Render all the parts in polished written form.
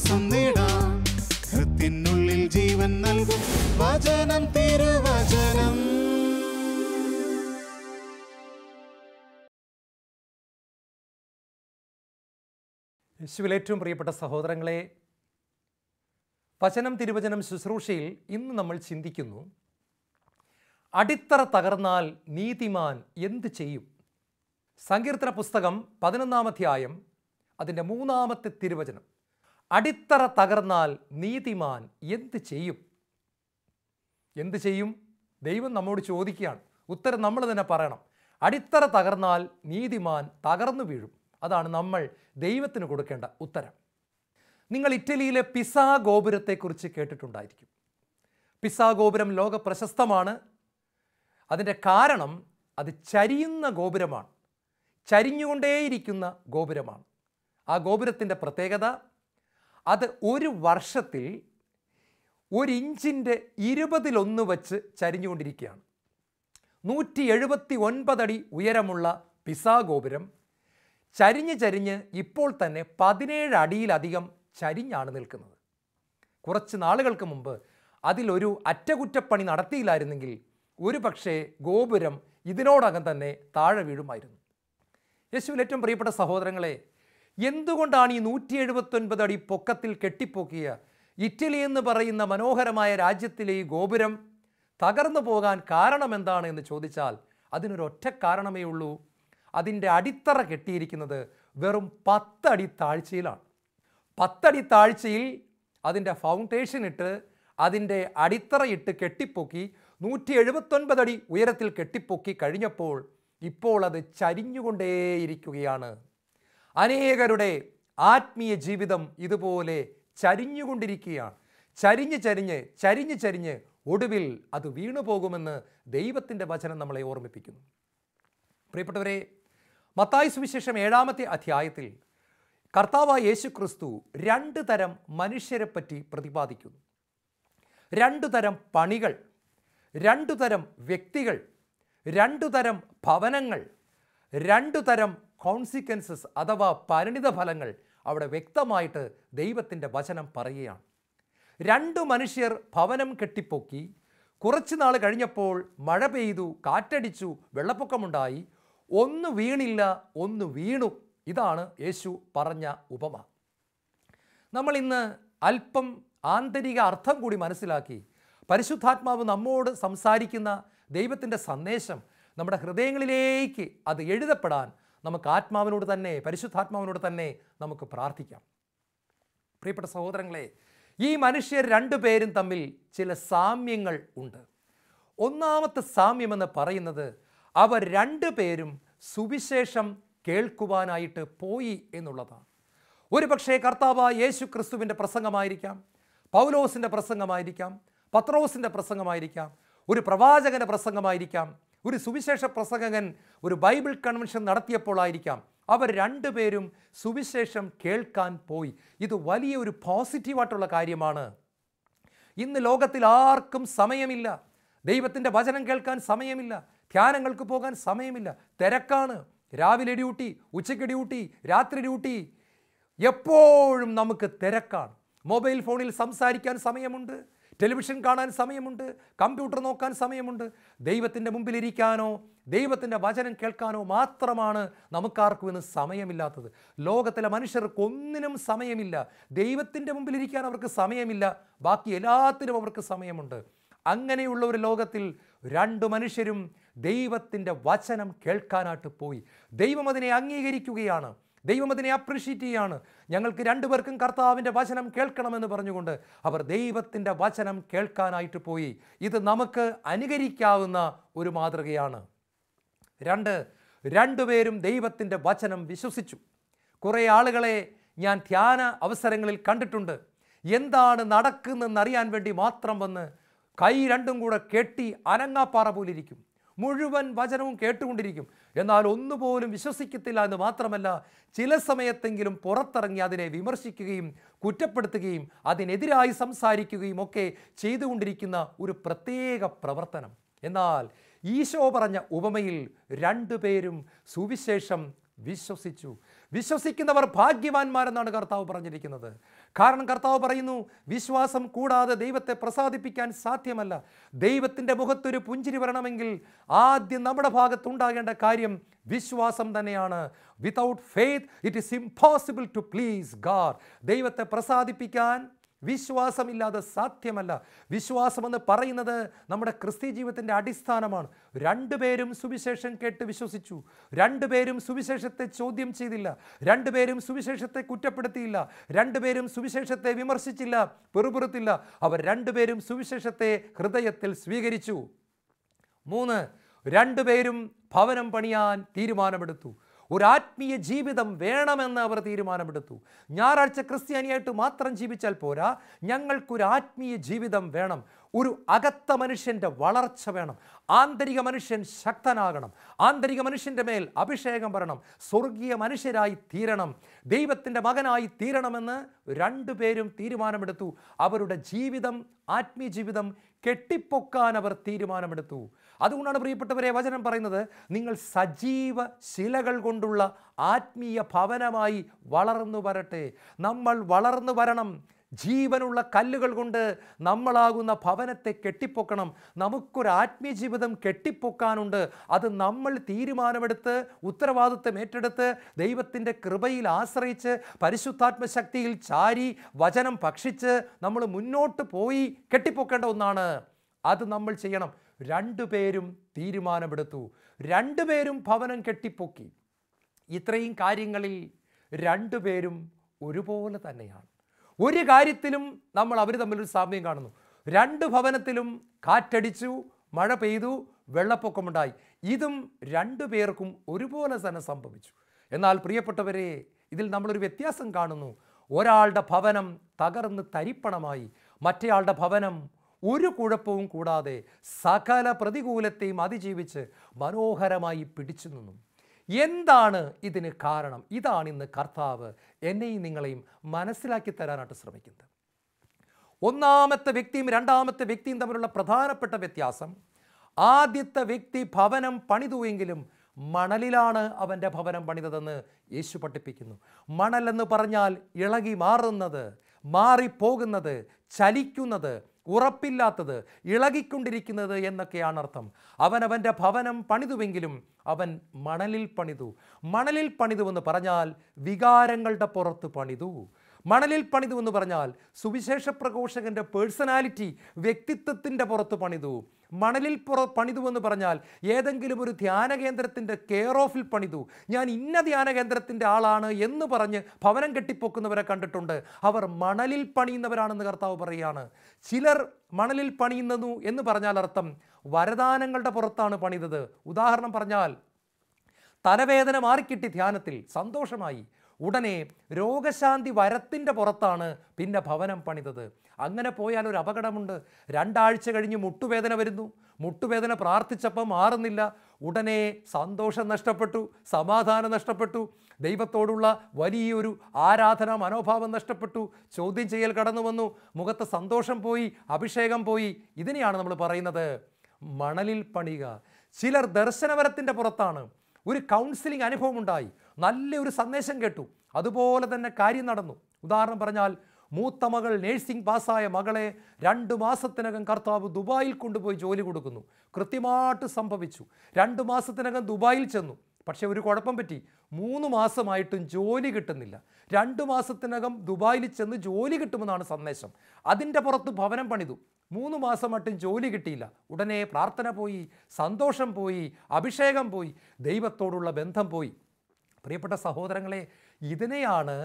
ആശ്വാസം നേടാം. ഹൃത്തിനുള്ളിൽ ജീവൻ നൽകും വചനം, തിരുവചനം. യേശുവിൽ ഏറ്റവും പ്രിയപ്പെട്ട സഹോദരങ്ങളെ, വചനം തിരുവചനം ശുശ്രൂഷയിൽ ഇന്ന് നമ്മൾ ചിന്തിക്കുന്നു, അടിത്തറ തകർന്നാൽ നീതിമാൻ എന്ത് ചെയ്യും? സങ്കീർത്തന പുസ്തകം 11-ാം അധ്യായം അതിൻ്റെ 3-ാമത്തെ തിരുവചനം. അടിത്തറ തകർന്നാൽ നീതിമാൻ എന്ത് ചെയ്യും? എന്ത് ചെയ്യും? ദൈവം നമ്മോട് ചോദിക്കുകയാണ്. ഉത്തരം നമ്മൾ തന്നെ പറയണം. അടിത്തറ തകർന്നാൽ നീതിമാൻ തകർന്നു വീഴും. അതാണ് നമ്മൾ ദൈവത്തിന് കൊടുക്കേണ്ട ഉത്തരം. നിങ്ങൾ ഇറ്റലിയിലെ പിസാ ഗോപുരത്തെക്കുറിച്ച് കേട്ടിട്ടുണ്ടായിരിക്കും. പിസാ ഗോപുരം ലോക പ്രശസ്തമാണ്. അതിൻ്റെ കാരണം അത് ചരിയുന്ന ഗോപുരമാണ്, ചരിഞ്ഞുകൊണ്ടേയിരിക്കുന്ന ഗോപുരമാണ്. ആ ഗോപുരത്തിൻ്റെ പ്രത്യേകത, അത് ഒരു വർഷത്തിൽ 1 ഇഞ്ചിൻ്റെ 20-1 വച്ച് ചരിഞ്ഞുകൊണ്ടിരിക്കുകയാണ്. 179 അടി ഉയരമുള്ള പിസാ ഗോപുരം ചരിഞ്ഞ് ഇപ്പോൾ തന്നെ 17 അടിയിലധികം ചരിഞ്ഞാണ് നിൽക്കുന്നത്. കുറച്ച് നാളുകൾക്ക് മുമ്പ് അതിലൊരു അറ്റകുറ്റപ്പണി നടത്തിയില്ലായിരുന്നെങ്കിൽ ഒരു പക്ഷേ ഗോപുരം ഇതിനോടകം തന്നെ താഴെ വീഴുമായിരുന്നു. യേശുവിൽ ഏറ്റവും പ്രിയപ്പെട്ട സഹോദരങ്ങളെ, എന്തുകൊണ്ടാണ് ഈ 179 അടി പൊക്കത്തിൽ കെട്ടിപ്പൊക്കിയ ഇറ്റലി എന്ന് പറയുന്ന മനോഹരമായ രാജ്യത്തിലെ ഈ ഗോപുരം തകർന്നു പോകാൻ കാരണമെന്താണ് എന്ന് ചോദിച്ചാൽ അതിനൊരൊറ്റ കാരണമേ ഉള്ളൂ. അതിൻ്റെ അടിത്തറ കെട്ടിയിരിക്കുന്നത് വെറും 10 അടി താഴ്ചയിലാണ്. 10 അടി താഴ്ചയിൽ അതിൻ്റെ ഫൗണ്ടേഷൻ ഇട്ട് അതിൻ്റെ അടിത്തറയിട്ട് കെട്ടിപ്പൊക്കി 179 അടി ഉയരത്തിൽ കെട്ടിപ്പൊക്കി കഴിഞ്ഞപ്പോൾ ഇപ്പോൾ അത് ചരിഞ്ഞുകൊണ്ടേയിരിക്കുകയാണ്. അനേകരുടെ ആത്മീയ ജീവിതം ഇതുപോലെ ചരിഞ്ഞുകൊണ്ടിരിക്കുകയാണ്. ചരിഞ്ഞ് ഒടുവിൽ അത് വീണു പോകുമെന്ന് ദൈവത്തിൻ്റെ വചനം നമ്മളെ ഓർമ്മിപ്പിക്കുന്നു. പ്രിയപ്പെട്ടവരെ, മത്തായി സുവിശേഷം 7-ാമത്തെ അധ്യായത്തിൽ കർത്താവായ യേശു ക്രിസ്തു 2 തരം മനുഷ്യരെ പറ്റി പ്രതിപാദിക്കുന്നു. 2 തരം പണികൾ, 2 തരം വ്യക്തികൾ, 2 തരം ഭവനങ്ങൾ, 2 തരം കോൺസിക്വൻസസ് അഥവാ പരിണിത ഫലങ്ങൾ അവിടെ വ്യക്തമായിട്ട് ദൈവത്തിൻ്റെ വചനം പറയുകയാണ്. 2 മനുഷ്യർ ഭവനം കെട്ടിപ്പൊക്കി, കുറച്ച് നാൾ കഴിഞ്ഞപ്പോൾ മഴ പെയ്തു, കാറ്റടിച്ചു, വെള്ളപ്പൊക്കമുണ്ടായി. ഒന്ന് വീണില്ല, ഒന്ന് വീണു. ഇതാണ് യേശു പറഞ്ഞ ഉപമ. നമ്മൾ ഇന്ന് അല്പം ആന്തരിക അർത്ഥം കൂടി മനസ്സിലാക്കി പരിശുദ്ധാത്മാവ് നമ്മോട് സംസാരിക്കുന്ന ദൈവത്തിൻ്റെ സന്ദേശം നമ്മുടെ ഹൃദയങ്ങളിലേക്ക് അത് എഴുതപ്പെടാൻ നമുക്ക് ആത്മാവിനോട് തന്നെ, പരിശുദ്ധാത്മാവിനോട് തന്നെ നമുക്ക് പ്രാർത്ഥിക്കാം. പ്രിയപ്പെട്ട സഹോദരങ്ങളെ, ഈ മനുഷ്യർ 2 പേരും തമ്മിൽ ചില സാമ്യങ്ങൾ ഉണ്ട്. ഒന്നാമത്തെ സാമ്യമെന്ന് പറയുന്നത്, അവർ 2 പേരും സുവിശേഷം കേൾക്കുവാനായിട്ട് പോയി എന്നുള്ളതാണ്. ഒരു പക്ഷേ കർത്താവായ യേശു ക്രിസ്തുവിൻ്റെ പ്രസംഗമായിരിക്കാം, പൗലോസിൻ്റെ പ്രസംഗമായിരിക്കാം, പത്രോസിൻ്റെ പ്രസംഗമായിരിക്കാം, ഒരു പ്രവാചകൻ്റെ പ്രസംഗമായിരിക്കാം, ഒരു സുവിശേഷ പ്രസംഗകൻ ഒരു ബൈബിൾ കൺവെൻഷൻ നടത്തിയപ്പോഴായിരിക്കാം. അവർ 2 പേരും സുവിശേഷം കേൾക്കാൻ പോയി. ഇത് വലിയൊരു പോസിറ്റീവായിട്ടുള്ള കാര്യമാണ്. ഇന്ന് ലോകത്തിൽ ആർക്കും സമയമില്ല. ദൈവത്തിൻ്റെ വചനം കേൾക്കാൻ സമയമില്ല, ധ്യാനങ്ങൾക്ക് പോകാൻ സമയമില്ല, തിരക്കാണ്. രാവിലെ ഡ്യൂട്ടി, ഉച്ചയ്ക്ക് ഡ്യൂട്ടി, രാത്രി ഡ്യൂട്ടി, എപ്പോഴും നമുക്ക് തിരക്കാണ്. മൊബൈൽ ഫോണിൽ സംസാരിക്കാൻ സമയമുണ്ട്, ടെലിവിഷൻ കാണാൻ സമയമുണ്ട്, കമ്പ്യൂട്ടർ നോക്കാൻ സമയമുണ്ട്. ദൈവത്തിൻ്റെ മുമ്പിലിരിക്കാനോ ദൈവത്തിൻ്റെ വചനം കേൾക്കാനോ മാത്രമാണ് നമുക്കാർക്കും ഇന്ന് സമയമില്ലാത്തത്. ലോകത്തിലെ മനുഷ്യർക്കൊന്നിനും സമയമില്ല. ദൈവത്തിൻ്റെ മുമ്പിലിരിക്കാൻ അവർക്ക് സമയമില്ല, ബാക്കി എല്ലാത്തിനും അവർക്ക് സമയമുണ്ട്. അങ്ങനെയുള്ള ഒരു ലോകത്തിൽ 2 മനുഷ്യരും ദൈവത്തിൻ്റെ വചനം കേൾക്കാനായിട്ട് പോയി. ദൈവം അതിനെ അംഗീകരിക്കുകയാണ്, ദൈവം അതിനെ അപ്രിഷ്യേറ്റ് ചെയ്യുകയാണ്. ഞങ്ങൾക്ക് 2 പേർക്കും കർത്താവിൻ്റെ വചനം കേൾക്കണമെന്ന് പറഞ്ഞുകൊണ്ട് അവർ ദൈവത്തിൻ്റെ വചനം കേൾക്കാനായിട്ട് പോയി. ഇത് നമുക്ക് അനുകരിക്കാവുന്ന ഒരു മാതൃകയാണ്. 2 പേരും ദൈവത്തിൻ്റെ വചനം വിശ്വസിച്ചു. കുറേ ആളുകളെ ഞാൻ ധ്യാന അവസരങ്ങളിൽ കണ്ടിട്ടുണ്ട്. എന്താണ് നടക്കുന്നതെന്നറിയാൻ വേണ്ടി മാത്രം വന്ന് കൈ 2ഉം കൂടെ കെട്ടി അനങ്ങാപ്പാറ പോലിരിക്കും. മുഴുവൻ വചനവും കേട്ടുകൊണ്ടിരിക്കും, എന്നാൽ ഒന്നുപോലും വിശ്വസിക്കത്തില്ല എന്ന് മാത്രമല്ല, ചില സമയത്തെങ്കിലും പുറത്തിറങ്ങി അതിനെ വിമർശിക്കുകയും കുറ്റപ്പെടുത്തുകയും അതിനെതിരായി സംസാരിക്കുകയും ഒക്കെ ചെയ്തുകൊണ്ടിരിക്കുന്ന ഒരു പ്രത്യേക പ്രവർത്തനം. എന്നാൽ ഈശോ പറഞ്ഞ ഉപമയിൽ 2 പേരും സുവിശേഷം വിശ്വസിച്ചു. വിശ്വസിക്കുന്നവർ ഭാഗ്യവാന്മാരെന്നാണ് കർത്താവ് പറഞ്ഞിരിക്കുന്നത്. കാരണം കർത്താവ് പറയുന്നു, വിശ്വാസം കൂടാതെ ദൈവത്തെ പ്രസാദിപ്പിക്കാൻ സാധ്യമല്ല. ദൈവത്തിൻ്റെ മുഖത്തൊരു പുഞ്ചിരി വരണമെങ്കിൽ ആദ്യം നമ്മുടെ ഭാഗത്തുണ്ടാകേണ്ട കാര്യം വിശ്വാസം തന്നെയാണ്. Without faith it is impossible to please God. ദൈവത്തെ പ്രസാദിപ്പിക്കാൻ വിശ്വാസമില്ലാതെ സാധ്യമല്ല. വിശ്വാസമെന്ന് പറയുന്നത് നമ്മുടെ ക്രിസ്തീയ ജീവിതത്തിൻ്റെ അടിസ്ഥാനമാണ്. രണ്ടുപേരും സുവിശേഷം കേട്ട് വിശ്വസിച്ചു. രണ്ടുപേരും സുവിശേഷത്തെ ചോദ്യം ചെയ്തില്ല. രണ്ടുപേരും സുവിശേഷത്തെ കുറ്റപ്പെടുത്തിയില്ല. രണ്ടുപേരും സുവിശേഷത്തെ വിമർശിച്ചില്ല, പെറുപെറുത്തില്ല. അവർ രണ്ടുപേരും സുവിശേഷത്തെ ഹൃദയത്തിൽ സ്വീകരിച്ചു. 3, രണ്ടുപേരും ഭവനം പണിയാൻ തീരുമാനമെടുത്തു. ഒരു ആത്മീയ ജീവിതം വേണമെന്ന് അവർ തീരുമാനമെടുത്തു. ഞായറാഴ്ച ക്രിസ്ത്യാനിയായിട്ട് മാത്രം ജീവിച്ചാൽ പോരാ, ഞങ്ങൾക്കൊരു ആത്മീയ ജീവിതം വേണം. ഒരു അകത്ത മനുഷ്യൻ്റെ വളർച്ച വേണം. ആന്തരിക മനുഷ്യൻ ശക്തനാകണം. ആന്തരിക മനുഷ്യൻ്റെ മേൽ അഭിഷേകം വരണം. സ്വർഗീയ മനുഷ്യരായി തീരണം. ദൈവത്തിൻ്റെ മകനായി തീരണമെന്ന് രണ്ടുപേരും തീരുമാനമെടുത്തു. അവരുടെ ജീവിതം, ആത്മീയ ജീവിതം കെട്ടിപ്പൊക്കാൻ അവർ തീരുമാനമെടുത്തു. അതുകൊണ്ടാണ് പ്രിയപ്പെട്ടവരെ വചനം പറയുന്നത്, നിങ്ങൾ സജീവ ശിലകൾ കൊണ്ടുള്ള ആത്മീയ ഭവനമായി വളർന്നു വരട്ടെ. നമ്മൾ വളർന്നു വരണം. ജീവനുള്ള കല്ലുകൾ കൊണ്ട് നമ്മളാകുന്ന ഭവനത്തെ കെട്ടിപ്പൊക്കണം. നമുക്കൊരു ആത്മീയ ജീവിതം കെട്ടിപ്പൊക്കാനുണ്ട്. അത് നമ്മൾ തീരുമാനമെടുത്ത്, ഉത്തരവാദിത്വം ഏറ്റെടുത്ത്, ദൈവത്തിൻ്റെ കൃപയിൽ ആശ്രയിച്ച്, പരിശുദ്ധാത്മശക്തിയിൽ ചാരി, വചനം ഭക്ഷിച്ച് നമ്മൾ മുന്നോട്ട് പോയി കെട്ടിപ്പൊക്കേണ്ട ഒന്നാണ്. അത് നമ്മൾ ചെയ്യണം. രണ്ടുപേരും തീരുമാനമെടുത്തു. രണ്ടുപേരും ഭവനം കെട്ടിപ്പൊക്കി. ഇത്രയും കാര്യങ്ങളിൽ രണ്ടുപേരും ഒരുപോലെ തന്നെയാണ്. ഒരു കാര്യത്തിലും നമ്മൾ അവർ തമ്മിലൊരു സാമ്യം കാണുന്നു. രണ്ട് ഭവനത്തിലും കാറ്റടിച്ചു, മഴ പെയ്തു, വെള്ളപ്പൊക്കമുണ്ടായി. ഇതും രണ്ടു പേർക്കും ഒരുപോലെ തന്നെ സംഭവിച്ചു. എന്നാൽ പ്രിയപ്പെട്ടവരെ, ഇതിൽ നമ്മളൊരു വ്യത്യാസം കാണുന്നു. ഒരാളുടെ ഭവനം തകർന്ന് തരിപ്പണമായി, മറ്റേയാളുടെ ഭവനം ഒരു കുഴപ്പവും കൂടാതെ സകല പ്രതികൂലത്തെയും അതിജീവിച്ച് മനോഹരമായി പിടിച്ചു നിന്നു. എന്താണ് ഇതിന് കാരണം? ഇതാണ് ഇന്ന് കർത്താവ് എന്നെയും നിങ്ങളെയും മനസ്സിലാക്കി തരാനായിട്ട് ശ്രമിക്കുന്നത്. ഒന്നാമത്തെ വ്യക്തിയും രണ്ടാമത്തെ വ്യക്തിയും തമ്മിലുള്ള പ്രധാനപ്പെട്ട വ്യത്യാസം, ആദ്യത്തെ വ്യക്തി ഭവനം പണിതുവെങ്കിലും മണലിലാണ് അവൻ്റെ ഭവനം പണിതതെന്ന് യേശു പഠിപ്പിക്കുന്നു. മണൽ എന്ന് പറഞ്ഞാൽ ഇളകി മാറുന്നത്, മാറിപ്പോകുന്നത്, ചലിക്കുന്നത്, ഉറപ്പില്ലാത്തത്, ഇളകിക്കൊണ്ടിരിക്കുന്നത് എന്നൊക്കെയാണ് അർത്ഥം. അവനവൻ്റെ ഭവനം പണിതുവെങ്കിലും അവൻ മണലിൽ പണിതു. മണലിൽ പണിതുവെന്ന് പറഞ്ഞാൽ വികാരങ്ങളുടെ പുറത്ത് പണിതു. മണലിൽ പണിതു എന്ന് പറഞ്ഞാൽ സുവിശേഷ പ്രഘോഷകൻ്റെ പേഴ്സണാലിറ്റി, വ്യക്തിത്വത്തിൻ്റെ പുറത്ത് പണിതു. മണലിൽ പണിതു എന്ന് പറഞ്ഞാൽ ഏതെങ്കിലും ഒരു ധ്യാന കേന്ദ്രത്തിൻ്റെ കെയർ ഓഫിൽ പണിതു. ഞാൻ ഇന്ന ധ്യാന കേന്ദ്രത്തിൻ്റെ ആളാണ് എന്ന് പറഞ്ഞ് ഭവനം കെട്ടിപ്പൊക്കുന്നവരെ കണ്ടിട്ടുണ്ട്. അവർ മണലിൽ പണിയുന്നവരാണെന്ന് കർത്താവ് പറയുകയാണ്. ചിലർ മണലിൽ പണിയുന്നു എന്ന് പറഞ്ഞാൽ അർത്ഥം വരദാനങ്ങളുടെ പുറത്താണ് പണിതത്. ഉദാഹരണം പറഞ്ഞാൽ, തലവേദന മാറിക്കിട്ടി ധ്യാനത്തിൽ സന്തോഷമായി, ഉടനെ രോഗശാന്തി വരത്തിൻ്റെ പുറത്താണ് പിന്നെ ഭവനം പണിതത്. അങ്ങനെ പോയാൽ ഒരു അപകടമുണ്ട്. 2 ആഴ്ച കഴിഞ്ഞ് മുട്ടുവേദന വരുന്നു. മുട്ടുവേദന പ്രാർത്ഥിച്ചപ്പം മാറുന്നില്ല. ഉടനെ സന്തോഷം നഷ്ടപ്പെട്ടു, സമാധാനം നഷ്ടപ്പെട്ടു, ദൈവത്തോടുള്ള വലിയൊരു ആരാധനാ മനോഭാവം നഷ്ടപ്പെട്ടു, ചോദ്യം ചെയ്യൽ കടന്നു വന്നു, മുഖത്ത് സന്തോഷം പോയി, അഭിഷേകം പോയി. ഇതിനെയാണ് നമ്മൾ പറയുന്നത് മണലിൽ പണിയുക. ചിലർ ദർശനവരത്തിൻ്റെ പുറത്താണ്. ഒരു കൗൺസിലിംഗ് അനുഭവം ഉണ്ടായി, നല്ലൊരു സന്ദേശം കേട്ടു, അതുപോലെ തന്നെ കാര്യം നടന്നു. ഉദാഹരണം പറഞ്ഞാൽ, മൂത്ത മകൾ നേഴ്സിംഗ് പാസ്സായ മകളെ 2 മാസത്തിനകം കർത്താവ് ദുബായിൽ കൊണ്ടുപോയി ജോലി കൊടുക്കുന്നു. കൃത്യമായിട്ട് സംഭവിച്ചു. 2 മാസത്തിനകം ദുബായിൽ ചെന്നു. പക്ഷേ ഒരു കുഴപ്പം പറ്റി. 3 മാസമായിട്ടും ജോലി കിട്ടുന്നില്ല. 2 മാസത്തിനകം ദുബായിൽ ചെന്ന് ജോലി കിട്ടുമെന്നാണ് സന്ദേശം. അതിൻ്റെ പുറത്ത് ഭവനം പണിതു. 3 മാസമായിട്ടും ജോലി കിട്ടിയില്ല. ഉടനെ പ്രാർത്ഥന പോയി, സന്തോഷം പോയി, അഭിഷേകം പോയി, ദൈവത്തോടുള്ള ബന്ധം പോയി. പ്രിയപ്പെട്ട സഹോദരങ്ങളെ, ഇതിനെയാണ്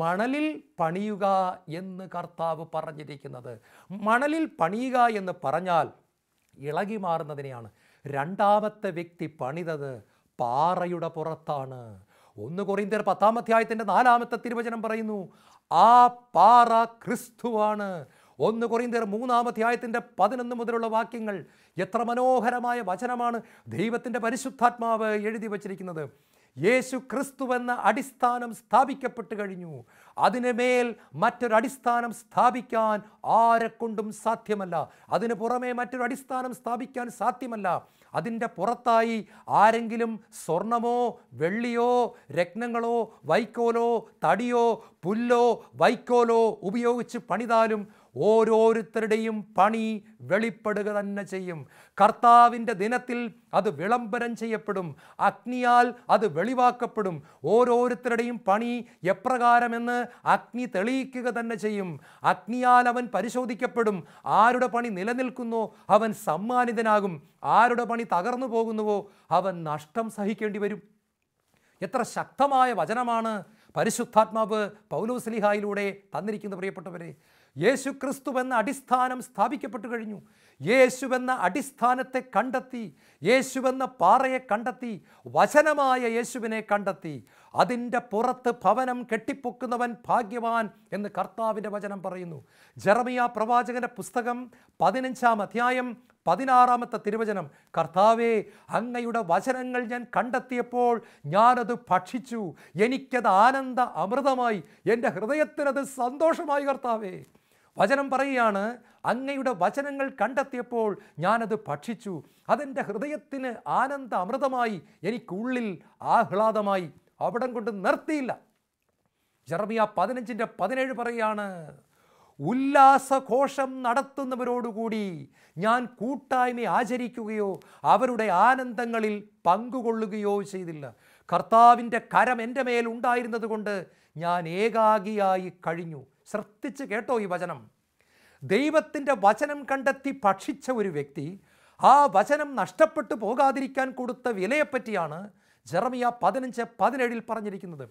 മണലിൽ പണിയുക എന്ന് കർത്താവ് പറഞ്ഞിരിക്കുന്നത്. മണലിൽ പണിയുക എന്ന് പറഞ്ഞാൽ ഇളകി മാറുന്നതിനെയാണ്. രണ്ടാമത്തെ വ്യക്തി പണിതത് പാറയുടെ പുറത്താണ്. 1 കൊരിന്ത്യർ 10-ാം അധ്യായത്തിൻ്റെ 4-ാമത്തെ തിരുവചനം പറയുന്നു, ആ പാറ ക്രിസ്തുവാണ്. 1 കൊരിന്ത്യർ 3-ാം അധ്യായത്തിൻ്റെ 11 മുതലുള്ള വാക്യങ്ങൾ. എത്ര മനോഹരമായ വചനമാണ് ദൈവത്തിൻ്റെ പരിശുദ്ധാത്മാവ് എഴുതി വച്ചിരിക്കുന്നത്. യേശു ക്രിസ്തുവെന്ന അടിസ്ഥാനം സ്ഥാപിക്കപ്പെട്ട് കഴിഞ്ഞു. അതിനുമേൽ മറ്റൊരടിസ്ഥാനം സ്ഥാപിക്കാൻ ആരെക്കൊണ്ടും സാധ്യമല്ല. അതിന് പുറമേ മറ്റൊരു അടിസ്ഥാനം സ്ഥാപിക്കാൻ സാധ്യമല്ല. അതിൻ്റെ പുറത്തായി ആരെങ്കിലും സ്വർണമോ വെള്ളിയോ രത്നങ്ങളോ വൈക്കോലോ തടിയോ പുല്ലോ വൈക്കോലോ ഉപയോഗിച്ച് പണിതാലും ഓരോരുത്തരുടെയും പണി വെളിപ്പെടുക തന്നെ ചെയ്യും. കർത്താവിൻ്റെ ദിനത്തിൽ അത് വിളംബരം ചെയ്യപ്പെടും. അഗ്നിയാൽ അത് വെളിവാക്കപ്പെടും. ഓരോരുത്തരുടെയും പണി എപ്രകാരമെന്ന് അഗ്നി തെളിയിക്കുക തന്നെ ചെയ്യും. അഗ്നിയാൽ അവൻ പരിശോധിക്കപ്പെടും. ആരുടെ പണി നിലനിൽക്കുന്നോ അവൻ സമ്മാനിതനാകും. ആരുടെ പണി തകർന്നു പോകുന്നുവോ അവൻ നഷ്ടം സഹിക്കേണ്ടി വരും. എത്ര ശക്തമായ വചനമാണ് പരിശുദ്ധാത്മാവ് പൗലോസ്ലീഹായിലൂടെ തന്നിരിക്കുന്ന പ്രിയപ്പെട്ടവരെ. യേശുക്രിസ്തുവെന്ന അടിസ്ഥാനം സ്ഥാപിക്കപ്പെട്ടു കഴിഞ്ഞു. യേശുവെന്ന അടിസ്ഥാനത്തെ കണ്ടെത്തി, യേശുവെന്ന പാറയെ കണ്ടെത്തി, വചനമായ യേശുവിനെ കണ്ടെത്തി. അതിൻ്റെ പുറത്ത് ഭവനം കെട്ടിപ്പൊക്കുന്നവൻ ഭാഗ്യവാൻ എന്ന് കർത്താവിൻ്റെ വചനം പറയുന്നു. ജെറമിയ പ്രവാചകന്റെ പുസ്തകം 15-ാം അധ്യായം 16-ാമത്തെ തിരുവചനം, കർത്താവേ, അങ്ങയുടെ വചനങ്ങൾ ഞാൻ കണ്ടെത്തിയപ്പോൾ ഞാനത് ഭക്ഷിച്ചു, എനിക്കത് ആനന്ദ അമൃതമായി, എൻ്റെ ഹൃദയത്തിനത് സന്തോഷമായി. കർത്താവേ, വചനം പറയുകയാണ്, അങ്ങയുടെ വചനങ്ങൾ കണ്ടെത്തിയപ്പോൾ ഞാനത് ഭക്ഷിച്ചു, അതെൻ്റെ ഹൃദയത്തിന് ആനന്ദ അമൃതമായി, എനിക്കുള്ളിൽ ആഹ്ലാദമായി. അവിടം കൊണ്ട് നിർത്തിയില്ല. ജെറമിയ 15:17 പറയുകയാണ്, ഉല്ലാസഘോഷം നടത്തുന്നവരോടുകൂടി ഞാൻ കൂട്ടായ്മ ആചരിക്കുകയോ അവരുടെ ആനന്ദങ്ങളിൽ പങ്കുകൊള്ളുകയോ ചെയ്തില്ല. കർത്താവിൻ്റെ കരം എൻ്റെ മേൽ ഉണ്ടായിരുന്നത് കൊണ്ട് ഞാൻ ഏകാഗിയായി കഴിഞ്ഞു. ശ്രദ്ധിച്ച് കേട്ടോ ഈ വചനം. ദൈവത്തിൻ്റെ വചനം കണ്ടെത്തി ഭക്ഷിച്ച ഒരു വ്യക്തി ആ വചനം നഷ്ടപ്പെട്ടു പോകാതിരിക്കാൻ കൊടുത്ത വിലയെപ്പറ്റിയാണ് ജെറമിയ 15:17 പറഞ്ഞിരിക്കുന്നത്.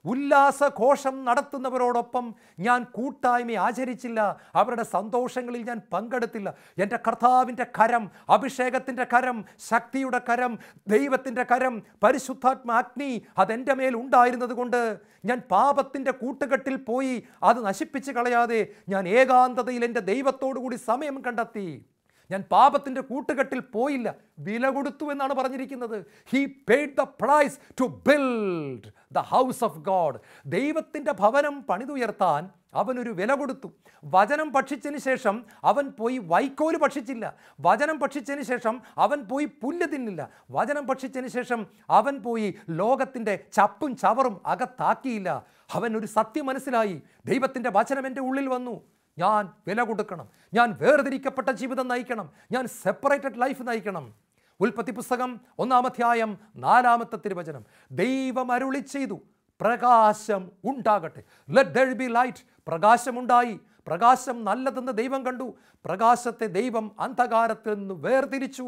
ഉല്ലാസഘോഷം നടത്തുന്നവരോടൊപ്പം ഞാൻ കൂട്ടായ്മ ആചരിച്ചില്ല, അവരുടെ സന്തോഷങ്ങളിൽ ഞാൻ പങ്കെടുത്തില്ല. എൻ്റെ കർത്താവിൻ്റെ കരം, അഭിഷേകത്തിൻ്റെ കരം, ശക്തിയുടെ കരം, ദൈവത്തിൻ്റെ കരം, പരിശുദ്ധാത്മ അഗ്നി അതെൻ്റെ മേൽ ഉണ്ടായിരുന്നത് കൊണ്ട് ഞാൻ പാപത്തിൻ്റെ കൂട്ടുകെട്ടിൽ പോയി അത് നശിപ്പിച്ച് കളയാതെ ഞാൻ ഏകാന്തതയിൽ എൻ്റെ ദൈവത്തോടു കൂടി സമയം കണ്ടെത്തി. ഞാൻ പാപത്തിൻ്റെ കൂട്ടുകെട്ടിൽ പോയില്ല, വില കൊടുത്തു എന്നാണ് പറഞ്ഞിരിക്കുന്നത്. He paid the price to build the house of God. ദൈവത്തിൻ്റെ ഭവനം പണിതുയർത്താൻ അവനൊരു വില കൊടുത്തു. വചനം ഭക്ഷിച്ചതിന് ശേഷം അവൻ പോയി വൈക്കോല് ഭക്ഷിച്ചില്ല. വചനം ഭക്ഷിച്ചതിന് ശേഷം അവൻ പോയി പുല്ല് തിന്നില്ല. വചനം ഭക്ഷിച്ചതിന് ശേഷം അവൻ പോയി ലോകത്തിൻ്റെ ചപ്പും ചവറും അകത്താക്കിയില്ല. അവൻ ഒരു സത്യം മനസ്സിലായി, ദൈവത്തിൻ്റെ വചനം എൻ്റെ ഉള്ളിൽ വന്നു, ഞാൻ വില കൊടുക്കണം, ഞാൻ വേർതിരിക്കപ്പെട്ട ജീവിതം നയിക്കണം, ഞാൻ സെപ്പറേറ്റഡ് ലൈഫ് നയിക്കണം. ഉൽപ്പത്തി പുസ്തകം 1-ാം അധ്യായം 4-ാമത്തെ തിരുവചനം, ദൈവം അരുളി ചെയ്തു, പ്രകാശം ഉണ്ടാകട്ടെ, ലെറ്റ് there be light. പ്രകാശമുണ്ടായി. പ്രകാശം നല്ലതെന്ന് ദൈവം കണ്ടു. പ്രകാശത്തെ ദൈവം അന്ധകാരത്തിൽ നിന്ന് വേർതിരിച്ചു.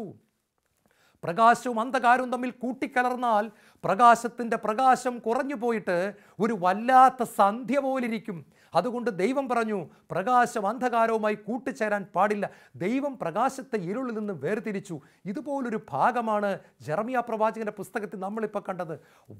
പ്രകാശവും അന്ധകാരവും തമ്മിൽ കൂട്ടിക്കലർന്നാൽ പ്രകാശത്തിൻ്റെ പ്രകാശം കുറഞ്ഞു പോയിട്ട് ഒരു വല്ലാത്ത സന്ധ്യ പോലിരിക്കും. അതുകൊണ്ട് ദൈവം പറഞ്ഞു, പ്രകാശം അന്ധകാരവുമായി കൂട്ടിച്ചേരാൻ പാടില്ല. ദൈവം പ്രകാശത്തെ ഇരുളിൽ നിന്ന് വേർതിരിച്ചു. ഇതുപോലൊരു ഭാഗമാണ് ജെറമിയ പ്രവാചകന്റെ പുസ്തകത്തിൽ നമ്മളിപ്പോൾ കണ്ടത്.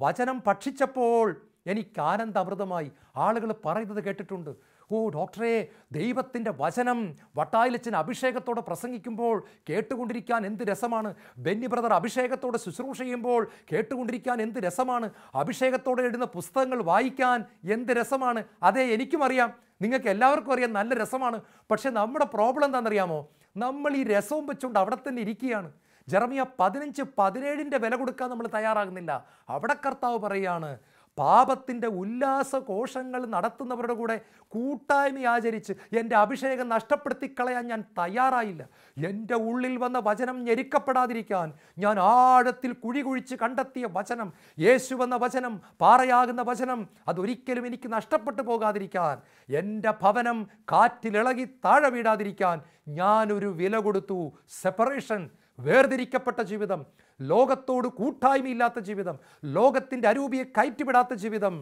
വചനം ഭക്ഷിച്ചപ്പോൾ എനിക്ക് ആനന്ദാമൃതമായി. ആളുകൾ പറയുന്നത് കേട്ടിട്ടുണ്ട്, ഓ ഡോക്ടറെ, ദൈവത്തിൻ്റെ വചനം വട്ടായിലച്ചൻ അഭിഷേകത്തോടെ പ്രസംഗിക്കുമ്പോൾ കേട്ടുകൊണ്ടിരിക്കാൻ എന്ത് രസമാണ്. ബെന്നി ബ്രദർ അഭിഷേകത്തോടെ ശുശ്രൂഷ ചെയ്യുമ്പോൾ കേട്ടുകൊണ്ടിരിക്കാൻ എന്ത് രസമാണ്. അഭിഷേകത്തോടെ എഴുതുന്ന പുസ്തകങ്ങൾ വായിക്കാൻ എന്ത് രസമാണ്. അതെ, എനിക്കും അറിയാം, നിങ്ങൾക്ക് എല്ലാവർക്കും അറിയാം, നല്ല രസമാണ്. പക്ഷേ നമ്മുടെ പ്രോബ്ലം എന്താണെന്നറിയാമോ? നമ്മൾ ഈ രസവും വെച്ചുകൊണ്ട് അവിടെ തന്നെ ഇരിക്കുകയാണ്. ജെറമിയ 15:17 വില കൊടുക്കാൻ നമ്മൾ തയ്യാറാകുന്നില്ല. അവിടെ കർത്താവ് പറയുകയാണ്, പാപത്തിൻ്റെ ഉല്ലാസഘോഷങ്ങൾ നടത്തുന്നവരുടെ കൂടെ കൂട്ടായ്മ ആചരിച്ച് എൻ്റെ അഭിഷേകം നഷ്ടപ്പെടുത്തി കളയാൻ ഞാൻ തയ്യാറായില്ല. എൻ്റെ ഉള്ളിൽ വന്ന വചനം ഞെരുക്കപ്പെടാതിരിക്കാൻ ഞാൻ ആഴത്തിൽ കുഴി കുഴിച്ച് കണ്ടെത്തിയ വചനം, യേശുവെന്ന വചനം, പാറയാകുന്ന വചനം, അതൊരിക്കലും എനിക്ക് നഷ്ടപ്പെട്ടു പോകാതിരിക്കാൻ, എൻ്റെ ഭവനം കാറ്റിലിളകി താഴെ വീഴാതിരിക്കാൻ ഞാനൊരു വില കൊടുത്തു. സെപ്പറേഷൻ, വേർതിരിക്കപ്പെട്ട ജീവിതം, ലോകത്തോട് കൂട്ടായ്മയില്ലാത്ത ജീവിതം, ലോകത്തിൻ്റെ അരൂപിയെ കയറ്റിവിടാത്ത ജീവിതം.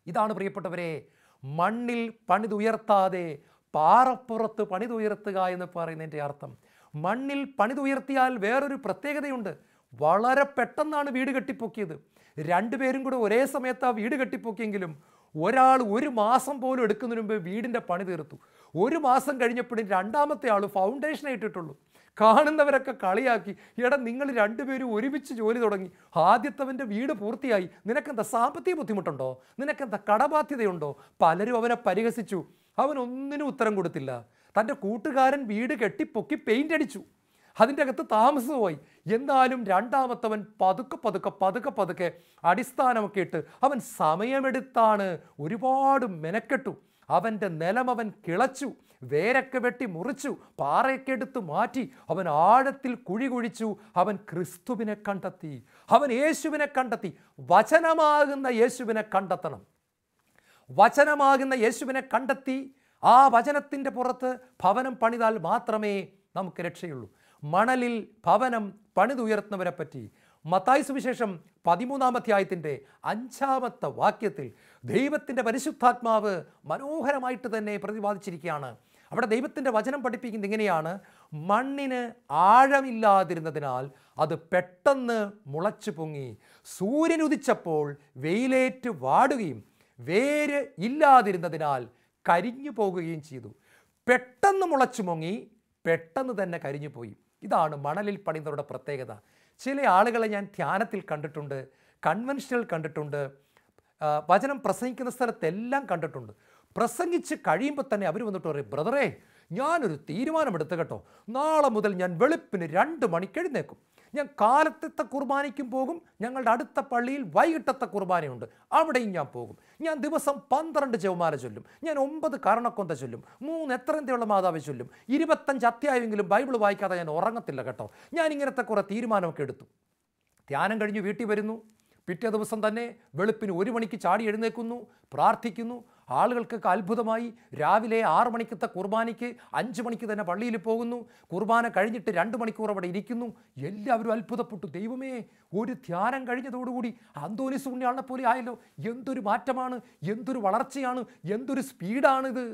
ഇതാണ് പ്രിയപ്പെട്ടവരെ മണ്ണിൽ പണിതുയർത്താതെ പാറപ്പുറത്ത് പണിതുയർത്തുക എന്ന് പറയുന്നതിൻ്റെ അർത്ഥം. മണ്ണിൽ പണിതുയർത്തിയാൽ വേറൊരു പ്രത്യേകതയുണ്ട്. വളരെ പെട്ടെന്നാണ് വീട് കെട്ടിപ്പൊക്കിയത്. രണ്ടുപേരും കൂടെ ഒരേ സമയത്ത് ആ വീട് കെട്ടിപ്പൊക്കിയെങ്കിലും ഒരാൾ 1 മാസം പോലും എടുക്കുന്നതിന് മുമ്പ് വീടിൻ്റെ പണി തീർത്തു. 1 മാസം കഴിഞ്ഞപ്പോഴും രണ്ടാമത്തെ ആൾ ഫൗണ്ടേഷൻ ഇട്ടിട്ടുള്ളൂ. കാണുന്നവരൊക്കെ കളിയാക്കി, എടാ നിങ്ങൾ രണ്ടുപേരും ഒരുമിച്ച് ജോലി തുടങ്ങി, ആദ്യത്തവൻ്റെ വീട് പൂർത്തിയായി, നിനക്കെന്താ സാമ്പത്തിക ബുദ്ധിമുട്ടുണ്ടോ, നിനക്കെന്താ കടബാധ്യതയുണ്ടോ? പലരും അവനെ പരിഹസിച്ചു. അവനൊന്നിനും ഉത്തരം കൊടുത്തില്ല. തൻ്റെ കൂട്ടുകാരൻ വീട് കെട്ടിപ്പൊക്കി പെയിൻ്റ് അടിച്ചു, അതിൻ്റെ അകത്ത് താമസമായി. എന്നാലും രണ്ടാമത്തവൻ പതുക്കെ അടിസ്ഥാനമൊക്കെ ഇട്ട് അവൻ സമയമെടുത്താണ് ഒരുപാട് മെനക്കെട്ടു. അവൻ്റെ നിലം അവൻ കിളച്ചു, വേരൊക്കെ വെട്ടി മുറിച്ചു, പാറയൊക്കെ എടുത്ത് മാറ്റി, അവൻ ആഴത്തിൽ കുഴി കുഴിച്ചു. അവൻ ക്രിസ്തുവിനെ കണ്ടെത്തി, അവൻ യേശുവിനെ കണ്ടെത്തി. വചനമാകുന്ന യേശുവിനെ കണ്ടെത്തണം. വചനമാകുന്ന യേശുവിനെ കണ്ടെത്തി ആ വചനത്തിൻ്റെ പുറത്ത് ഭവനം പണിതാൽ മാത്രമേ നമുക്ക് രക്ഷയുള്ളൂ. മണലിൽ ഭവനം പണിതുയർത്തുന്നവരെ പറ്റി മത്തായി സുവിശേഷം 13-ാം അധ്യായത്തിൻ്റെ 5-ാമത്തെ വാക്യത്തിൽ ദൈവത്തിൻ്റെ പരിശുദ്ധാത്മാവ് മനോഹരമായിട്ട് തന്നെ പ്രതിപാദിച്ചിരിക്കുകയാണ്. അവിടെ ദൈവത്തിൻ്റെ വചനം പഠിപ്പിക്കുന്നത് ഇങ്ങനെയാണ്: മണ്ണിന് ആഴമില്ലാതിരുന്നതിനാൽ അത് പെട്ടെന്ന് മുളച്ചു പൊങ്ങി, സൂര്യൻ ഉദിച്ചപ്പോൾ വെയിലേറ്റ് വാടുകയും വേര് ഇല്ലാതിരുന്നതിനാൽ കരിഞ്ഞു പോകുകയും ചെയ്തു. പെട്ടെന്ന് മുളച്ചു പൊങ്ങി, പെട്ടെന്ന് തന്നെ കരിഞ്ഞു പോയി. ഇതാണ് മണലിൽ പണിതവരുടെ പ്രത്യേകത. ചില ആളുകളെ ഞാൻ ധ്യാനത്തിൽ കണ്ടിട്ടുണ്ട്, കൺവെൻഷനിൽ കണ്ടിട്ടുണ്ട്, വചനം പ്രസംഗിക്കുന്ന സ്ഥലത്തെല്ലാം കണ്ടിട്ടുണ്ട്. പ്രസംഗിച്ച് കഴിയുമ്പോൾ തന്നെ അവർ വന്നിട്ട് പറയും, ബ്രദറേ ഞാനൊരു തീരുമാനമെടുത്ത് കേട്ടോ, നാളെ മുതൽ ഞാൻ വെളുപ്പിന് 2 മണിക്ക് എഴുന്നേക്കും, ഞാൻ കാലത്തെ കുർബാനയ്ക്കും പോകും, ഞങ്ങളുടെ അടുത്ത പള്ളിയിൽ വൈകിട്ടത്തെ കുർബാനയുണ്ട്, അവിടെയും ഞാൻ പോകും, ഞാൻ ദിവസം 12 ജപമാല ചൊല്ലും, ഞാൻ 9 കർണക്കൊന്ത ചൊല്ലും, 3 എത്രന്തെയുള്ള മാതാവ് ചൊല്ലും, 25 അധ്യായമെങ്കിലും ബൈബിൾ വായിക്കാതെ ഞാൻ ഉറങ്ങത്തില്ല കേട്ടോ. ഞാൻ ഇങ്ങനത്തെ കുറേ തീരുമാനമൊക്കെ എടുത്തു. ധ്യാനം കഴിഞ്ഞ് വീട്ടിൽ വരുന്നു, പിറ്റേ ദിവസം തന്നെ വെളുപ്പിന് 1 മണിക്ക് ചാടി എഴുന്നേൽക്കുന്നു, പ്രാർത്ഥിക്കുന്നു. ആളുകൾക്കൊക്കെ അത്ഭുതമായി. രാവിലെ 6 മണിക്കത്തെ കുർബാനയ്ക്ക് 5 മണിക്ക് തന്നെ പള്ളിയിൽ പോകുന്നു. കുർബാന കഴിഞ്ഞിട്ട് 2 മണിക്കൂർ അവിടെ ഇരിക്കുന്നു. എല്ലാവരും അത്ഭുതപ്പെട്ടു. ദൈവമേ, ഒരു ധ്യാനം കഴിഞ്ഞതോടുകൂടി അന്തോനീസ് പുണ്യാളനെ പോലെ ആയല്ലോ, എന്തൊരു മാറ്റമാണ്, എന്തൊരു വളർച്ചയാണ്, എന്തൊരു സ്പീഡാണിത്.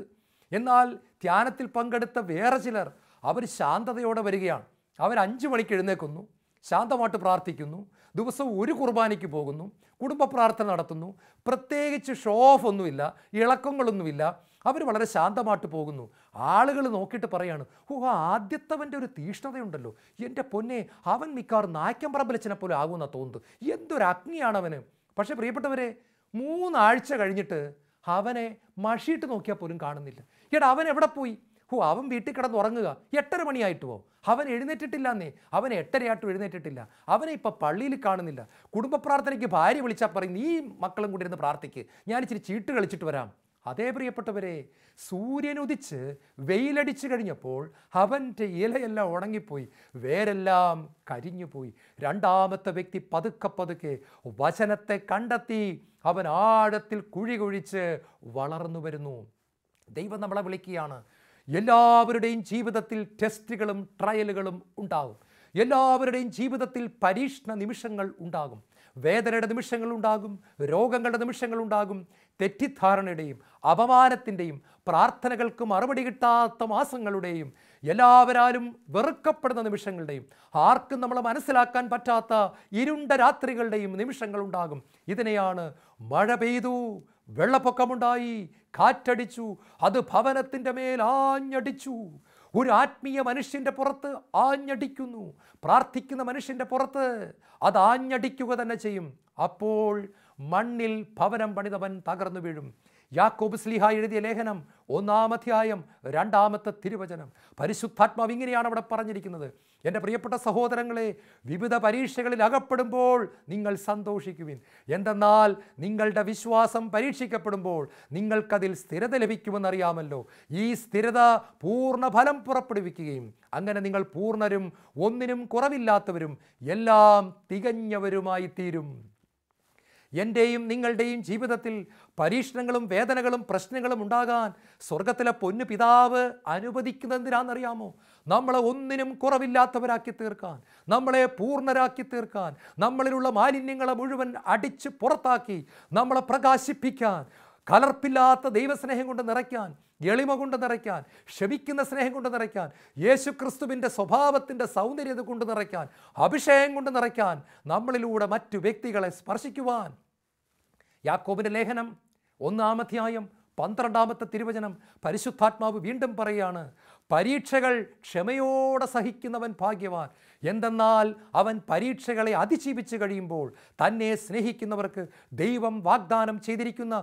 എന്നാൽ ധ്യാനത്തിൽ പങ്കെടുത്ത വേറെ ചിലർ അവർ ശാന്തതയോടെ വരികയാണ്. അവർ 5 മണിക്ക് എഴുന്നേൽക്കുന്നു, ശാന്തമായിട്ട് പ്രാർത്ഥിക്കുന്നു, ദിവസവും 1 കുർബാനയ്ക്ക് പോകുന്നു, കുടുംബ പ്രാർത്ഥന നടത്തുന്നു. പ്രത്യേകിച്ച് ഷോ ഓഫ് ഒന്നുമില്ല, ഇളക്കങ്ങളൊന്നുമില്ല. അവർ വളരെ ശാന്തമായിട്ട് പോകുന്നു. ആളുകൾ നോക്കിയിട്ട് പറയാണ്, ആദ്യത്തവൻ്റെ ഒരു തീഷ്ണതയുണ്ടല്ലോ, എൻ്റെ പൊന്നെ, അവൻ മിക്കവാറും നായ്ക്കമ്പറമ്പലച്ചനെ പോലെ ആകുമെന്നാണ് തോന്നുന്നത്, എന്തൊരു അഗ്നിയാണ് അവന്. പക്ഷേ പ്രിയപ്പെട്ടവരെ, 3 ആഴ്ച കഴിഞ്ഞിട്ട് അവനെ മഷിയിട്ട് നോക്കിയാൽ പോലും കാണുന്നില്ല. എടാ അവൻ എവിടെ പോയി? അവൻ വീട്ടിൽ കിടന്ന് ഉറങ്ങുക. 8:30 മണിയായിട്ടുവോ? അവൻ എഴുന്നേറ്റിട്ടില്ലെന്നേ. അവൻ 8:30 എഴുന്നേറ്റിട്ടില്ല. അവനെ ഇപ്പം പള്ളിയിൽ കാണുന്നില്ല. കുടുംബ പ്രാർത്ഥനയ്ക്ക് ഭാര്യ വിളിച്ചാൽ പറയും, നീ മക്കളും കൂടി ഇരുന്ന് പ്രാർത്ഥിക്ക്, ഞാൻ ഇച്ചിരി ചീട്ട് കളിച്ചിട്ട് വരാം. അതേ പ്രിയപ്പെട്ടവരെ, സൂര്യൻ ഉദിച്ച് വെയിലടിച്ചു കഴിഞ്ഞപ്പോൾ അവൻ്റെ ഇലയെല്ലാം ഉണങ്ങിപ്പോയി, വേരെല്ലാം കരിഞ്ഞുപോയി. രണ്ടാമത്തെ വ്യക്തി പതുക്കെ വചനത്തെ കണ്ടെത്തി അവൻ ആഴത്തിൽ കുഴി കുഴിച്ച് വളർന്നു വരുന്നു. ദൈവം നമ്മളെ വിളിക്കുകയാണ്. എല്ലാവരുടെയും ജീവിതത്തിൽ ടെസ്റ്റുകളും ട്രയലുകളും ഉണ്ടാകും. എല്ലാവരുടെയും ജീവിതത്തിൽ പരീക്ഷണ നിമിഷങ്ങൾ ഉണ്ടാകും. വേദനയുടെ നിമിഷങ്ങളുണ്ടാകും, രോഗങ്ങളുടെ നിമിഷങ്ങളുണ്ടാകും, തെറ്റിദ്ധാരണയുടെയും അപമാനത്തിൻ്റെയും പ്രാർത്ഥനകൾക്ക് മറുപടി കിട്ടാത്ത മാസങ്ങളുടെയും എല്ലാവരാലും വെറുക്കപ്പെടുന്ന നിമിഷങ്ങളുടെയും ആർക്കും നമ്മളെ മനസ്സിലാക്കാൻ പറ്റാത്ത ഇരുണ്ട രാത്രികളുടെയും നിമിഷങ്ങളുണ്ടാകും. ഇതിനെയാണ് മഴ പെയ്തു, വെള്ളപ്പൊക്കമുണ്ടായി, കാറ്റടിച്ചു, അത് ഭവനത്തിൻ്റെ മേൽ ആഞ്ഞടിച്ചു. ഒരു ആത്മീയ മനുഷ്യൻ്റെ പുറത്ത് ആഞ്ഞടിക്കുന്നു, പ്രാർത്ഥിക്കുന്ന മനുഷ്യൻ്റെ പുറത്ത് അത് ആഞ്ഞടിക്കുക തന്നെ ചെയ്യും. അപ്പോൾ മണ്ണിൽ ഭവനം പണിതവൻ തകർന്നു വീഴും. യാക്കോബ് ശ്ലീഹ എഴുതിയ ലേഖനം 1-ാം അധ്യായം 2-ാമത്തെ തിരുവചനം. പരിശുദ്ധാത്മാവ് ഇങ്ങനെയാണ് അവിടെ പറഞ്ഞിരിക്കുന്നത്: എൻ്റെ പ്രിയപ്പെട്ട സഹോദരങ്ങളെ, വിവിധ പരീക്ഷകളിൽ അകപ്പെടുമ്പോൾ നിങ്ങൾ സന്തോഷിക്കുവിൻ. എന്തെന്നാൽ നിങ്ങളുടെ വിശ്വാസം പരീക്ഷിക്കപ്പെടുമ്പോൾ നിങ്ങൾക്കതിൽ സ്ഥിരത ലഭിക്കുമെന്നറിയാമല്ലോ. ഈ സ്ഥിരത പൂർണ്ണ ഫലം പുറപ്പെടുവിക്കുകയും അങ്ങനെ നിങ്ങൾ പൂർണ്ണരും ഒന്നിനും കുറവില്ലാത്തവരും എല്ലാം തികഞ്ഞവരുമായി തീരും. എൻ്റെയും നിങ്ങളുടെയും ജീവിതത്തിൽ പരീക്ഷണങ്ങളും വേദനകളും പ്രശ്നങ്ങളും ഉണ്ടാകാൻ സ്വർഗത്തിലെ പൊന്നു പിതാവ് അനുവദിക്കുന്നതെന്തിനാണെന്നറിയാമോ? നമ്മളെ ഒന്നിനും കുറവില്ലാത്തവരാക്കി തീർക്കാൻ, നമ്മളെ പൂർണ്ണരാക്കി തീർക്കാൻ, നമ്മളിലുള്ള മാലിന്യങ്ങളെ മുഴുവൻ അടിച്ച് പുറത്താക്കി നമ്മളെ പ്രകാശിപ്പിക്കാൻ, കലർപ്പില്ലാത്ത ദൈവസ്നേഹം കൊണ്ട് നിറയ്ക്കാൻ, എളിമ കൊണ്ട് നിറയ്ക്കാൻ, ക്ഷമിക്കുന്ന സ്നേഹം കൊണ്ട് നിറയ്ക്കാൻ, യേശു ക്രിസ്തുവിൻ്റെ സ്വഭാവത്തിൻ്റെ സൗന്ദര്യത കൊണ്ട് നിറയ്ക്കാൻ, അഭിഷേകം കൊണ്ട് നിറയ്ക്കാൻ, നമ്മളിലൂടെ മറ്റു വ്യക്തികളെ സ്പർശിക്കുവാൻ. യാക്കോബിൻ്റെ ലേഖനം 1-ാം അധ്യായം 12-ാമത്തെ തിരുവചനം പരിശുദ്ധാത്മാവ് വീണ്ടും പറയുകയാണ്, പരീക്ഷകൾ ക്ഷമയോടെ സഹിക്കുന്നവൻ ഭാഗ്യവാൻ. എന്തെന്നാൽ അവൻ പരീക്ഷകളെ അതിജീവിച്ച് കഴിയുമ്പോൾ തന്നെ സ്നേഹിക്കുന്നവർക്ക് ദൈവം വാഗ്ദാനം ചെയ്തിരിക്കുന്ന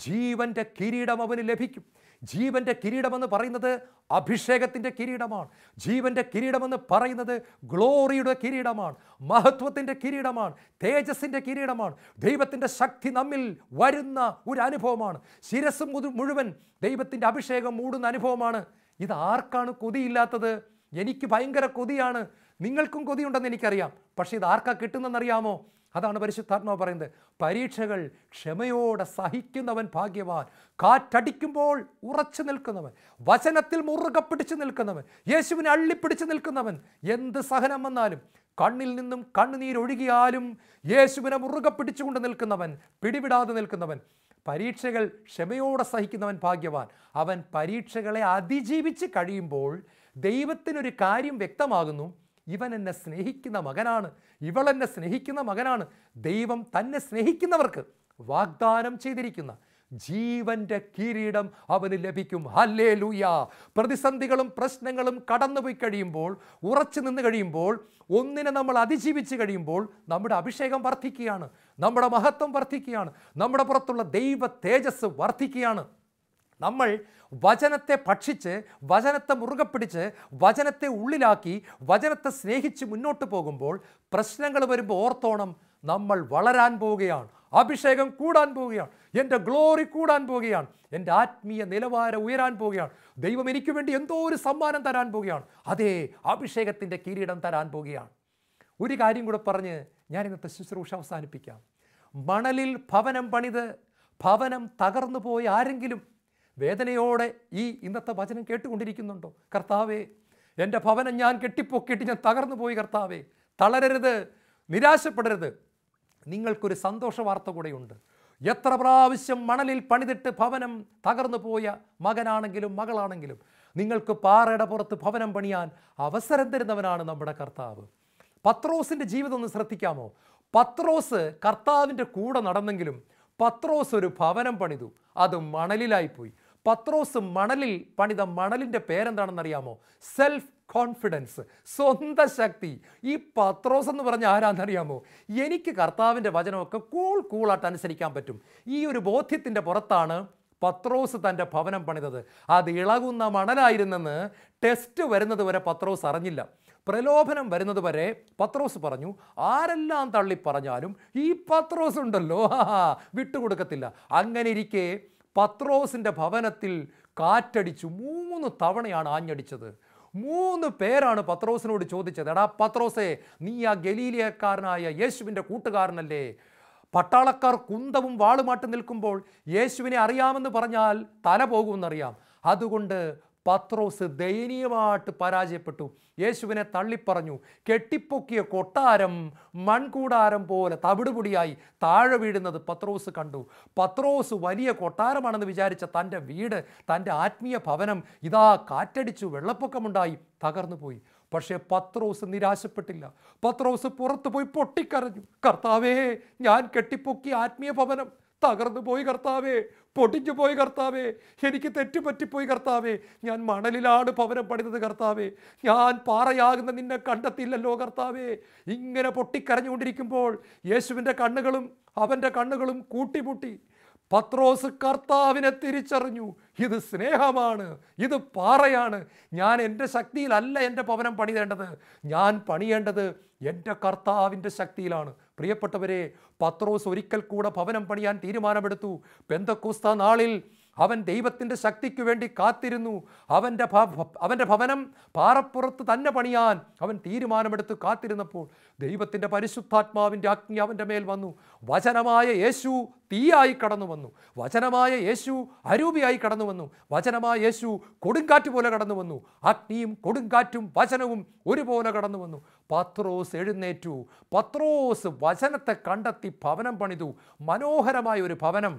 ജീവൻ്റെ കിരീടം അവന് ലഭിക്കും. ജീവൻ്റെ കിരീടമെന്ന് പറയുന്നത് അഭിഷേകത്തിൻ്റെ കിരീടമാണ്. ജീവൻ്റെ കിരീടമെന്ന് പറയുന്നത് ഗ്ലോറിയുടെ കിരീടമാണ്, മഹത്വത്തിൻ്റെ കിരീടമാണ്, തേജസ്സിൻ്റെ കിരീടമാണ്. ദൈവത്തിൻ്റെ ശക്തി നമ്മിൽ വരുന്ന ഒരു അനുഭവമാണ്. ശിരസ് മുഴുവൻ ദൈവത്തിൻ്റെ അഭിഷേകം മൂടുന്ന അനുഭവമാണ്. ഇത് ആർക്കാണ് കൊതിയില്ലാത്തത്? എനിക്ക് ഭയങ്കര കൊതിയാണ്, നിങ്ങൾക്കും കൊതിയുണ്ടെന്ന് എനിക്കറിയാം. പക്ഷേ ഇത് ആർക്കാ കിട്ടുന്നതെന്നറിയാമോ? അതാണ് പരിശുദ്ധാത്മാവ് പറയുന്നത്, പരീക്ഷകൾ ക്ഷമയോടെ സഹിക്കുന്നവൻ ഭാഗ്യവാൻ. കാറ്റടിക്കുമ്പോൾ ഉറച്ചു നിൽക്കുന്നവൻ, വചനത്തിൽ മുറുകെ പിടിച്ചു നിൽക്കുന്നവൻ, യേശുവിനെ അള്ളിപ്പിടിച്ചു നിൽക്കുന്നവൻ. എന്ത് സഹനം വന്നാലും, കണ്ണിൽ നിന്നും കണ്ണുനീരൊഴുകിയാലും യേശുവിനെ മുറുകെ പിടിച്ചുകൊണ്ട് നിൽക്കുന്നവൻ, പിടിവിടാതെ നിൽക്കുന്നവൻ. പരീക്ഷകൾ ക്ഷമയോടെ സഹിക്കുന്നവൻ ഭാഗ്യവാൻ. അവൻ പരീക്ഷകളെ അതിജീവിച്ച് കഴിയുമ്പോൾ ദൈവത്തിനൊരു കാര്യം വ്യക്തമാകുന്നു, ഇവൻ എന്നെ സ്നേഹിക്കുന്ന മകനാണ്, ഇവൾ എന്നെ സ്നേഹിക്കുന്ന മകനാണ്. ദൈവം തന്നെ സ്നേഹിക്കുന്നവർക്ക് വാഗ്ദാനം ചെയ്തിരിക്കുന്ന ജീവൻ്റെ കിരീടം അവന് ലഭിക്കും. ഹല്ലേലൂയ. പ്രതിസന്ധികളും പ്രശ്നങ്ങളും കടന്നുപോയി കഴിയുമ്പോൾ, ഉറച്ചു നിന്ന് കഴിയുമ്പോൾ, ഒന്നിനെ നമ്മൾ അതിജീവിച്ച് കഴിയുമ്പോൾ നമ്മുടെ അഭിഷേകം വർദ്ധിക്കുകയാണ്, നമ്മുടെ മഹത്വം വർദ്ധിക്കുകയാണ്, നമ്മുടെ പുറത്തുള്ള ദൈവ തേജസ് വർദ്ധിക്കുകയാണ്. നമ്മൾ വചനത്തെ ഭക്ഷിച്ച്, വചനത്തെ മുറുകെ പിടിച്ച്, വചനത്തെ ഉള്ളിലാക്കി, വചനത്തെ സ്നേഹിച്ച് മുന്നോട്ട് പോകുമ്പോൾ പ്രശ്നങ്ങൾ വരുമ്പോൾ ഓർത്തോണം, നമ്മൾ വളരാൻ പോവുകയാണ്, അഭിഷേകം കൂടാൻ പോവുകയാണ്, എൻ്റെ ഗ്ലോറി കൂടാൻ പോവുകയാണ്, എൻ്റെ ആത്മീയ നിലവാരം ഉയരാൻ പോവുകയാണ്. ദൈവം എനിക്ക് വേണ്ടി എന്തോ ഒരു സമ്മാനം തരാൻ പോവുകയാണ്. അതേ, അഭിഷേകത്തിൻ്റെ കിരീടം തരാൻ പോവുകയാണ്. ഒരു കാര്യം കൂടെ പറഞ്ഞ് ഞാൻ ഇന്നത്തെ ശുശ്രൂഷ അവസാനിപ്പിക്കാം. മണലിൽ ഭവനം പണിത് ഭവനം തകർന്നു പോയ ആരെങ്കിലും വേദനയോടെ ഈ ഇന്നത്തെ വചനം കേട്ടുകൊണ്ടിരിക്കുന്നുണ്ടോ? കർത്താവേ, എൻ്റെ ഭവനം ഞാൻ കെട്ടിപ്പൊക്കിയിട്ട് ഞാൻ തകർന്നു പോയി. കർത്താവേ, തളരരുത്, നിരാശപ്പെടരുത്. നിങ്ങൾക്കൊരു സന്തോഷ വാർത്ത കൂടെയുണ്ട്. എത്ര പ്രാവശ്യം മണലിൽ പണിതിട്ട് ഭവനം തകർന്നു പോയ മകനാണെങ്കിലും മകളാണെങ്കിലും നിങ്ങൾക്ക് പാറയുടെ പുറത്ത് ഭവനം പണിയാൻ അവസരം തരുന്നവനാണ് നമ്മുടെ കർത്താവ്. പത്രോസിൻ്റെ ജീവിതം ഒന്ന് ശ്രദ്ധിക്കാമോ? പത്രോസ് കർത്താവിൻ്റെ കൂടെ നടന്നെങ്കിലും പത്രോസ് ഒരു ഭവനം പണിതു, അത് മണലിലായിപ്പോയി. പത്രോസ് മണലിൽ പണിത മണലിൻ്റെ പേരെന്താണെന്നറിയാമോ? സെൽഫ് കോൺഫിഡൻസ്, സ്വന്തം ശക്തി. ഈ പത്രോസ് എന്ന് പറഞ്ഞ ആരാന്നറിയാമോ? എനിക്ക് കർത്താവിൻ്റെ വചനമൊക്കെ കൂളായിട്ട് അനുസരിക്കാൻ പറ്റും. ഈ ഒരു ബോധ്യത്തിൻ്റെ പുറത്താണ് പത്രോസ് തൻ്റെ ഭവനം പണിതത്. അത് ഇളകുന്ന മണലായിരുന്നെന്ന് ടെസ്റ്റ് വരുന്നത് വരെ പത്രോസ് അറിഞ്ഞില്ല. പ്രലോഭനം വരുന്നത് വരെ പത്രോസ് പറഞ്ഞു, ആരെല്ലാം തള്ളി പറഞ്ഞാലും ഈ പത്രോസ് ഉണ്ടല്ലോ, വിട്ടുകൊടുക്കത്തില്ല. അങ്ങനെ ഇരിക്കെ പത്രോസിൻ്റെ ഭവനത്തിൽ കാറ്റടിച്ചു 3 തവണയാണ് ആഞ്ഞടിച്ചത്. 3 പേരാണ് പത്രോസിനോട് ചോദിച്ചത്, എടാ പത്രോസേ, നീ ആ ഗലീലിയക്കാരനായ യേശുവിൻ്റെ കൂട്ടുകാരനല്ലേ? പട്ടാളക്കാർ കുന്തവും വാളുമാട്ട് നിൽക്കുമ്പോൾ യേശുവിനെ അറിയാമെന്ന് പറഞ്ഞാൽ തല പോകുമെന്നറിയാം. അതുകൊണ്ട് പത്രോസ് ദയനീയമായിട്ട് പരാജയപ്പെട്ടു. യേശുവിനെ തള്ളിപ്പറഞ്ഞു. കെട്ടിപ്പൊക്കിയ കൊട്ടാരം മൺകൂടാരം പോലെ തവിടുപൊടിയായി താഴെ വീഴുന്നത് പത്രോസ് കണ്ടു. പത്രോസ് വലിയ കൊട്ടാരമാണെന്ന് വിചാരിച്ച തൻ്റെ വീട്, തൻ്റെ ആത്മീയ ഭവനം ഇതാ കാറ്റടിച്ചു, വെള്ളപ്പൊക്കമുണ്ടായി, തകർന്നു പോയി. പക്ഷേ പത്രോസ് നിരാശപ്പെട്ടില്ല. പത്രോസ് പുറത്തു പോയി പൊട്ടിക്കരഞ്ഞു, കർത്താവേ, ഞാൻ കെട്ടിപ്പൊക്കിയ ആത്മീയ ഭവനം തകർന്നു പോയി കർത്താവേ, പൊട്ടിച്ചു പോയി കർത്താവേ, എനിക്ക് തെറ്റുപറ്റിപ്പോയി കർത്താവേ, ഞാൻ മണലിലാണ് ഭവനം പണിതത് കർത്താവേ, ഞാൻ പാറയാകുന്ന നിന്നെ കണ്ടെത്തിയില്ലല്ലോ കർത്താവേ. ഇങ്ങനെ പൊട്ടിക്കരഞ്ഞുകൊണ്ടിരിക്കുമ്പോൾ യേശുവിൻ്റെ കണ്ണുകളും അവൻ്റെ കണ്ണുകളും കൂട്ടിമുട്ടി. പത്രോസ് കർത്താവിനെ തിരിച്ചറിഞ്ഞു. ഇത് സ്നേഹമാണ്, ഇത് പാറയാണ്. ഞാൻ എൻ്റെ ശക്തിയിലല്ല എൻ്റെ ഭവനം പണിതേണ്ടത്, ഞാൻ പണിയേണ്ടത് എൻ്റെ കർത്താവിൻ്റെ ശക്തിയിലാണ്. പ്രിയപ്പെട്ടവരെ, പത്രോസ് ഒരിക്കൽ കൂടെ ഭവനം പണിയാൻ തീരുമാനമെടുത്തു. പെന്തക്കോസ്ത നാളിൽ അവൻ ദൈവത്തിൻ്റെ ശക്തിക്ക് വേണ്ടി കാത്തിരുന്നു. അവൻ്റെ ഭവനം പാറപ്പുറത്ത് തന്നെ പണിയാൻ അവൻ തീരുമാനമെടുത്ത് കാത്തിരുന്നപ്പോൾ ദൈവത്തിൻ്റെ പരിശുദ്ധാത്മാവിൻ്റെ അഗ്നി അവൻ്റെ മേൽ വന്നു. വചനമായ യേശു തീയായി കടന്നു വന്നു. വചനമായ യേശു അരൂപിയായി കടന്നു വന്നു. വചനമായ യേശു കൊടുങ്കാറ്റ് പോലെ കടന്നു വന്നു. അഗ്നിയും കൊടുങ്കാറ്റും വചനവും ഒരുപോലെ കടന്നു വന്നു. പത്രോസ് എഴുന്നേറ്റു. പത്രോസ് വചനത്തെ കണ്ടെത്തി ഭവനം പണിതു. മനോഹരമായ ഒരു ഭവനം.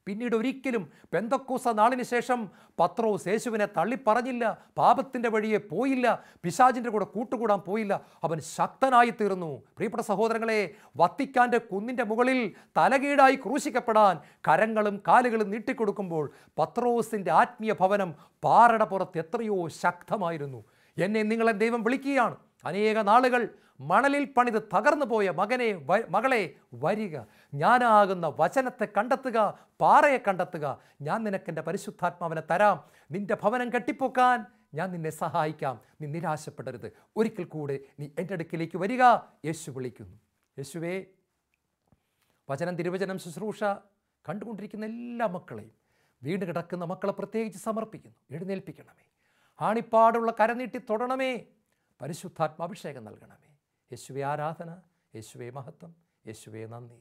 പിന്നീട് ഒരിക്കലും പെന്തക്കോസ്ത നാളിന് ശേഷം പത്രോസ് യേശുവിനെ തള്ളിപ്പറഞ്ഞില്ല, പാപത്തിൻ്റെ വഴിയെ പോയില്ല, പിശാചിൻ്റെ കൂടെ കൂട്ടുകൂടാൻ പോയില്ല. അവൻ ശക്തനായി തീർന്നു. പ്രിയപ്പെട്ട സഹോദരങ്ങളെ, വത്തിക്കാൻ്റെ കുന്നിൻ്റെ മുകളിൽ തലകീഴായി ക്രൂശിക്കപ്പെടാൻ കരങ്ങളും കാലുകളും നീട്ടിക്കൊടുക്കുമ്പോൾ പത്രോസിൻ്റെ ആത്മീയ ഭവനം പാറയുടെ പുറത്ത് എത്രയോ ശക്തമായിരുന്നു. എന്നെ നിങ്ങളെ ദൈവം വിളിക്കുകയാണ്. അനേക നാളുകൾ മണലിൽ പണിത് തകർന്നു പോയ മകളെ വരിക, ഞാനാകുന്ന വചനത്തെ കണ്ടെത്തുക, പാറയെ കണ്ടെത്തുക. ഞാൻ നിനക്കെൻ്റെ പരിശുദ്ധാത്മാവിനെ തരാം. നിൻ്റെ ഭവനം കെട്ടിപ്പൊക്കാൻ ഞാൻ നിന്നെ സഹായിക്കാം. നീ നിരാശപ്പെടരുത്. ഒരിക്കൽ കൂടെ നീ എൻ്റെ അടുക്കിലേക്ക് വരിക. യേശു വിളിക്കുന്നു. യേശുവേ, വചനം തിരുവചനം ശുശ്രൂഷ കണ്ടുകൊണ്ടിരിക്കുന്ന എല്ലാ മക്കളെയും, വീണ് കിടക്കുന്ന മക്കളെ പ്രത്യേകിച്ച് സമർപ്പിക്കുന്നു. എഴുന്നേൽപ്പിക്കണമേ. ആണിപ്പാടുള്ള കരനീട്ടി തൊടണമേ. പരിശുദ്ധാത്മാഭിഷേകം നൽകണമേ. യേശുവേ ആരാധന, യേശുവേ മഹത്വം, യേശുവേ നന്ദി.